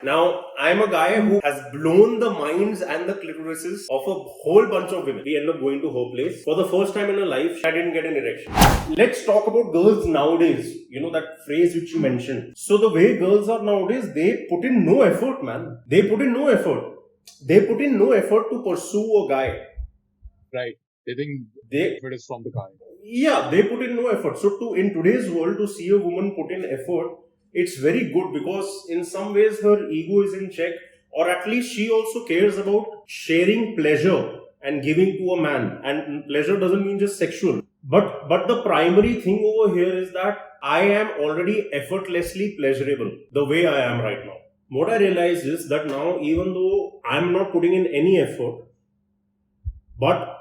Now, I'm a guy who has blown the minds and the clitorises of a whole bunch of women. We end up going to her place. For the first time in her life, I didn't get an erection. Let's talk about girls nowadays. You know that phrase which you mentioned. So the way girls are nowadays, they put in no effort, man. They put in no effort. They put in no effort to pursue a guy. Right. They think They it is from the guy. Yeah, they put in no effort. So in today's world, to see a woman put in effort, it's very good because in some ways her ego is in check, or at least she also cares about sharing pleasure and giving to a man. And pleasure doesn't mean just sexual. But the primary thing over here is that I am already effortlessly pleasurable the way I am right now. What I realize is that now, even though I'm not putting in any effort, but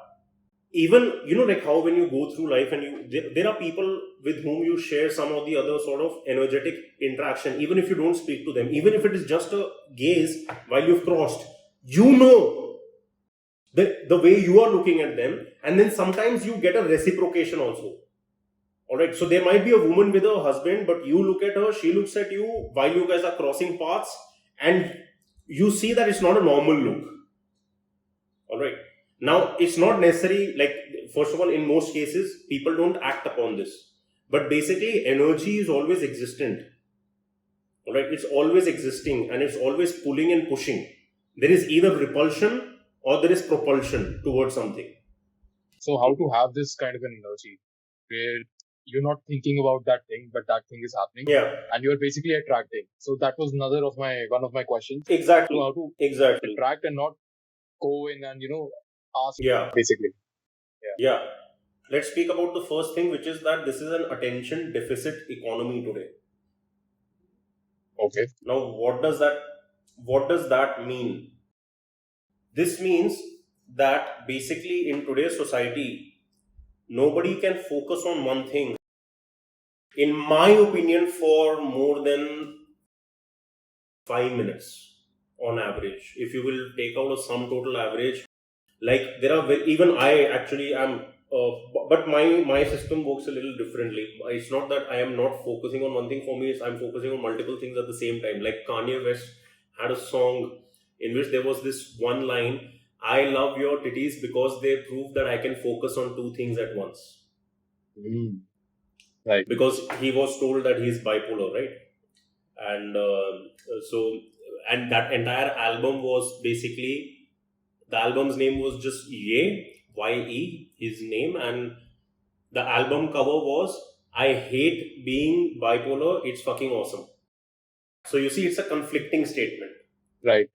even like how when you go through life and there are people with whom you share some of the other sort of energetic interaction, even if you don't speak to them, even if it is just a gaze while you've crossed, the way you are looking at them, and then sometimes you get a reciprocation also. All right, so there might be a woman with her husband, but you look at her, she looks at you while you guys are crossing paths, and you see that it's not a normal look. All right. Now, it's not necessary, like, first of all, in most cases, people don't act upon this. But basically, energy is always existent. All right. It's always existing and it's always pulling and pushing. There is either repulsion or there is propulsion towards something. So how to have this kind of an energy where you're not thinking about that thing, but that thing is happening. Yeah. And you're basically attracting. So that was one of my questions. Exactly. So how to Exactly. attract and not go in and ask. Yeah. Basically. Yeah. Let's speak about the first thing, which is that this is an attention deficit economy today. Okay. Now, what does that mean? This means that basically in today's society, nobody can focus on one thing, in my opinion, for more than 5 minutes on average. If you will take out a sum total average, like there are even I actually am, but my system works a little differently. It's not that I am not focusing on one thing. For me, it's I'm focusing on multiple things at the same time. Like Kanye West had a song in which there was this one line, I love your titties because they prove that I can focus on two things at once. Right. Because he was told that he's bipolar, right? And and that entire album was basically, the album's name was just Ye, his name, and the album cover was, I hate being bipolar, it's fucking awesome. So you see, it's a conflicting statement. Right.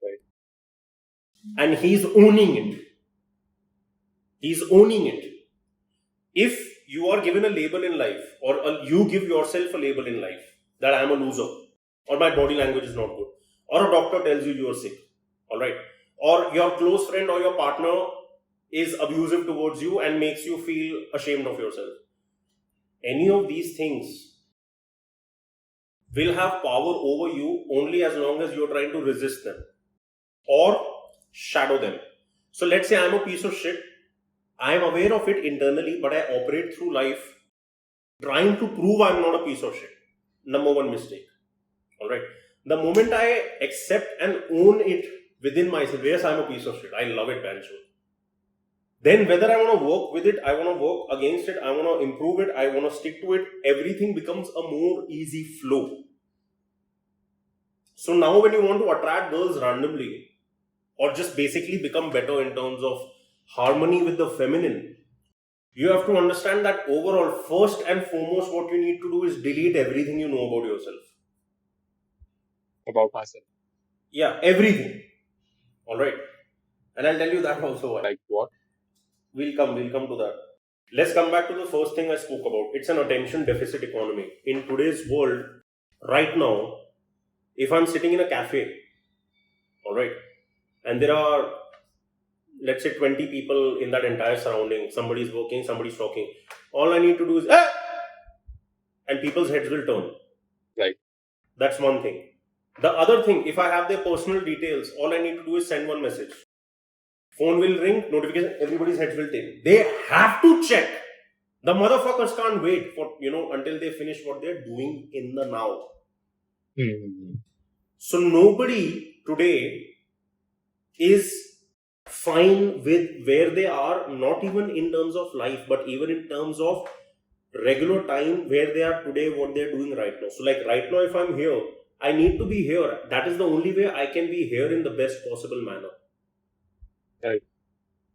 And he's owning it. If you are given a label in life, or you give yourself a label in life that I'm a loser, or my body language is not good, or a doctor tells you are sick, all right, or your close friend or your partner is abusive towards you and makes you feel ashamed of yourself, any of these things will have power over you only as long as you're trying to resist them or shadow them. So let's say I'm a piece of shit. I am aware of it internally, but I operate through life trying to prove I'm not a piece of shit. Number one mistake. Alright. The moment I accept and own it within myself, yes, I'm a piece of shit. I love it, Bancho. Then whether I want to work with it, I want to work against it, I want to improve it, I want to stick to it, everything becomes a more easy flow. So now when you want to attract girls randomly, or just basically become better in terms of harmony with the feminine, you have to understand that overall, first and foremost, what you need to do is delete everything you know about yourself. About myself. Yeah, everything. Alright. And I'll tell you that also why. Like what? We'll come to that. Let's come back to the first thing I spoke about. It's an attention deficit economy. In today's world, right now, if I'm sitting in a cafe, alright, and there are, let's say, 20 people in that entire surrounding, somebody's working, somebody's talking, all I need to do is, ah! And people's heads will turn. Right. That's one thing. The other thing, if I have their personal details, all I need to do is send one message. Phone will ring, notification, everybody's heads will take. They have to check. The motherfuckers can't wait for, until they finish what they're doing in the now. Mm-hmm. So nobody today is fine with where they are, not even in terms of life, but even in terms of regular time where they are today, what they're doing right now. So, like right now, if I'm here, I need to be here. That is the only way I can be here in the best possible manner. Right.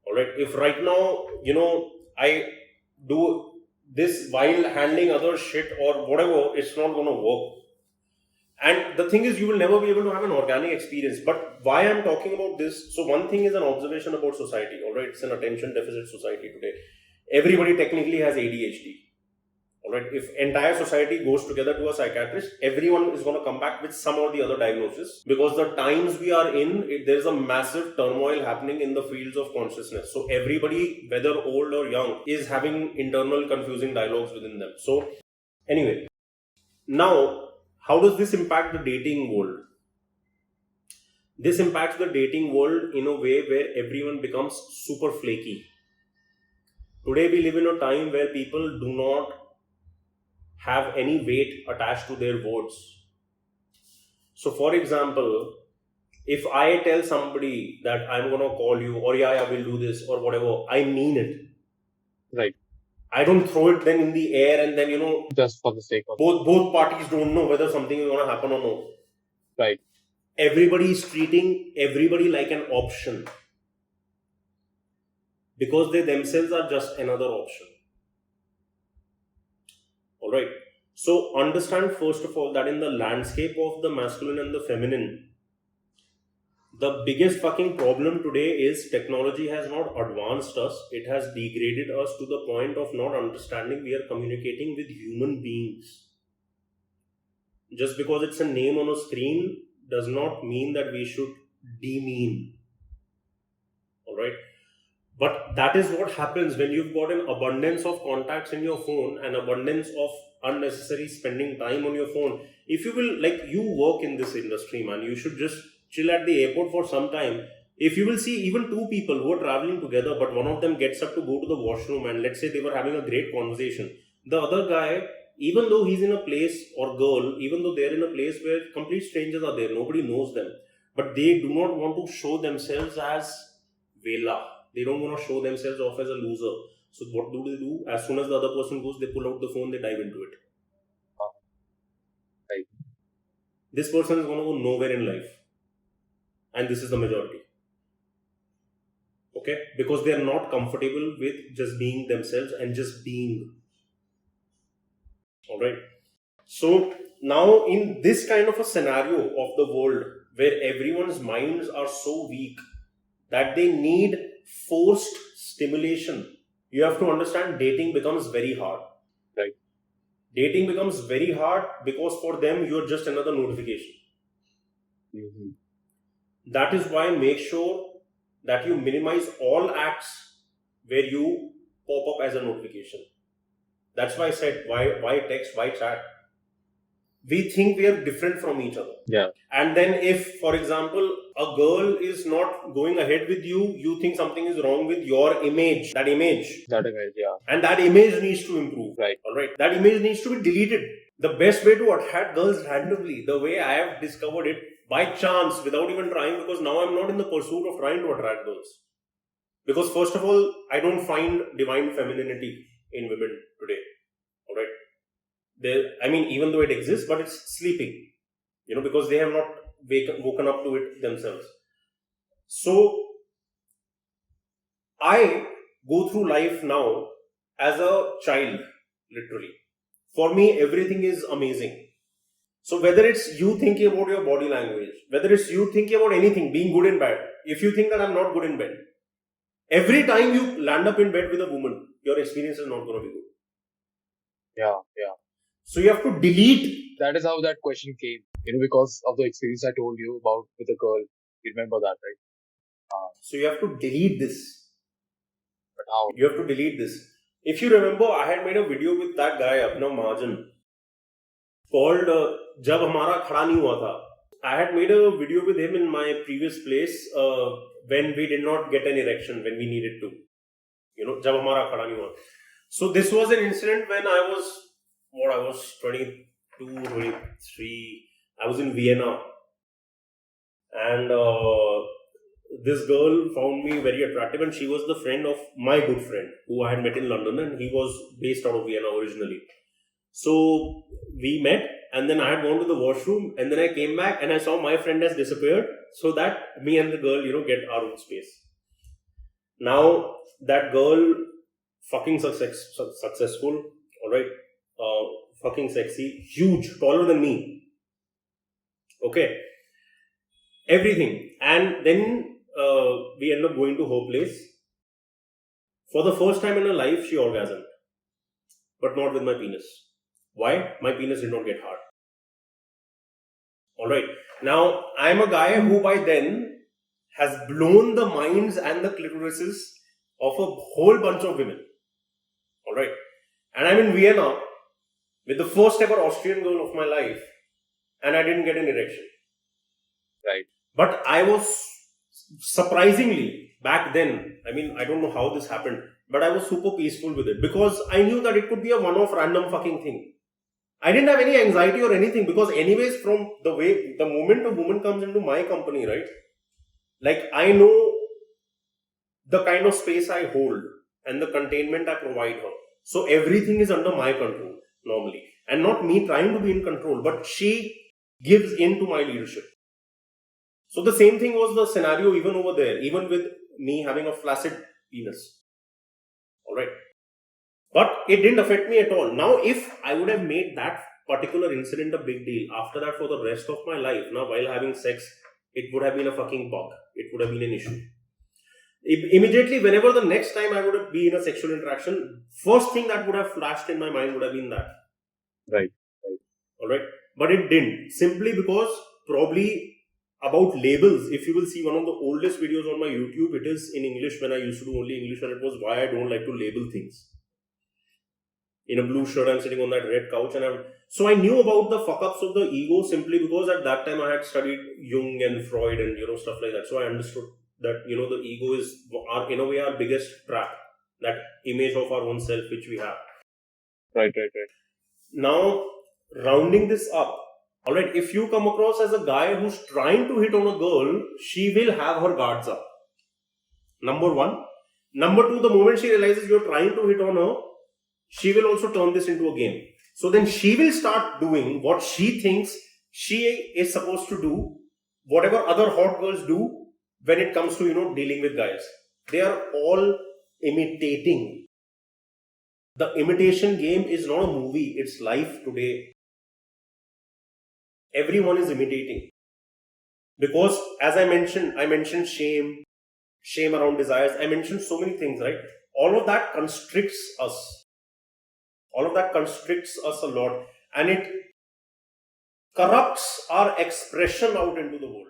All right. If right now, I do this while handling other shit or whatever, it's not going to work. And the thing is, you will never be able to have an organic experience. But why I'm talking about this? So, one thing is an observation about society. All right. It's an attention deficit society today. Everybody technically has ADHD. All right. If entire society goes together to a psychiatrist, everyone is going to come back with some or the other diagnosis, because the times we are in, there's a massive turmoil happening in the fields of consciousness. So everybody, whether old or young, is having internal confusing dialogues within them. So anyway, now how does this impact the dating world? This impacts the dating world in a way where everyone becomes super flaky. Today we live in a time where people do not have any weight attached to their words. So, for example, if I tell somebody that I'm gonna call you, or yeah, I will do this, or whatever, I mean it. Right. I don't throw it then in the air and then Just for the sake of both parties don't know whether something is gonna happen or no. right. Everybody is treating everybody like an option, because they themselves are just another option. All right. So understand first of all that in the landscape of the masculine and the feminine, the biggest fucking problem today is technology has not advanced us, it has degraded us to the point of not understanding we are communicating with human beings. Just because it's a name on a screen does not mean that we should demean. Alright? But that is what happens when you've got an abundance of contacts in your phone, an abundance of unnecessary spending time on your phone. If you will, like, you work in this industry, man, you should just chill at the airport for some time. If you will see even two people who are traveling together, but one of them gets up to go to the washroom, and let's say they were having a great conversation, the other guy, even though he's in a place, or girl, even though they're in a place where complete strangers are there, nobody knows them, but they do not want to show themselves as Vela. They don't want to show themselves off as a loser. So what do they do? As soon as the other person goes, they pull out the phone, they dive into it. Right. This person is going to go nowhere in life. And this is the majority. Okay? Because they are not comfortable with just being themselves and just being. Alright? So now in this kind of a scenario of the world where everyone's minds are so weak that they need forced stimulation, you have to understand dating becomes very hard. Right. Dating becomes very hard because for them you're just another notification. Mm-hmm. That is why make sure that you minimize all acts where you pop up as a notification. That's why I said why text, why chat. We think we are different from each other. Yeah. And then if, for example, a girl is not going ahead with you, you think something is wrong with your image. That image. Yeah. And that image needs to improve. Right. Alright. That image needs to be deleted. The best way to attract girls randomly, the way I have discovered it, by chance, without even trying, because now I'm not in the pursuit of trying to attract girls. Because first of all, I don't find divine femininity in women today. Alright. Even though it exists, but it's sleeping. Because they have not woken up to it themselves. So, I go through life now as a child, literally. For me, everything is amazing. So, whether it's you thinking about your body language, whether it's you thinking about anything, being good in bed, if you think that I'm not good in bed, every time you land up in bed with a woman, your experience is not going to be good. Yeah. So, you have to delete. That is how that question came. Because of the experience I told you about with a girl. You remember that, right? So, you have to delete this. But how? You have to delete this. If you remember, I had made a video with that guy, Abhinav Mahajan, called Jab Hamara Khada Nahi Hua Tha. I had made a video with him in my previous place when we did not get an erection when we needed to. Jab Hamara Khada Nahi Hua. So this was an incident when I was 22, 23. I was in Vienna. and this girl found me very attractive, and she was the friend of my good friend who I had met in London, and he was based out of Vienna originally. So we met, and then I had gone to the washroom, and then I came back and I saw my friend has disappeared, so that me and the girl, get our own space. Now that girl, fucking successful, all right, fucking sexy, huge, taller than me, okay, everything, and then we end up going to her place. For the first time in her life, she orgasmed, but not with my penis. Why? My penis did not get hard. All right. Now, I'm a guy who by then has blown the minds and the clitorises of a whole bunch of women. All right. And I'm in Vienna with the first ever Austrian girl of my life, and I didn't get an erection. Right. But I was surprisingly back then, I mean, I don't know how this happened, but I was super peaceful with it because I knew that it could be a one off random fucking thing. I didn't have any anxiety or anything because, anyways, from the moment a woman comes into my company, right? Like, I know the kind of space I hold and the containment I provide her. So, everything is under my control normally. And not me trying to be in control, but she gives in to my leadership. So, the same thing was the scenario even over there, even with me having a flaccid penis. Alright. But it didn't affect me at all. Now, if I would have made that particular incident a big deal, after that, for the rest of my life, now while having sex, it would have been a fucking bug. It would have been an issue. Immediately, whenever the next time I would be in a sexual interaction, first thing that would have flashed in my mind would have been that. Right. Alright. But it didn't. Simply because, probably about labels, if you will see one of the oldest videos on my YouTube, it is in English when I used to do only English, and it was why I don't like to label things. In a blue shirt, I'm sitting on that red couch, and so I knew about the fuck ups of the ego simply because at that time I had studied Jung and Freud and stuff like that. So I understood that the ego is in a way our biggest trap, that image of our own self which we have. Right. Now, rounding this up, all right, if you come across as a guy who's trying to hit on a girl, she will have her guards up. Number one. Number two, the moment she realizes you're trying to hit on her, she will also turn this into a game. So then she will start doing what she thinks she is supposed to do, whatever other hot girls do when it comes to, dealing with guys. They are all imitating. The imitation game is not a movie, it's life today. Everyone is imitating. Because as I mentioned shame around desires. I mentioned so many things, right? All of that constricts us. All of that constricts us a lot, and it corrupts our expression out into the world.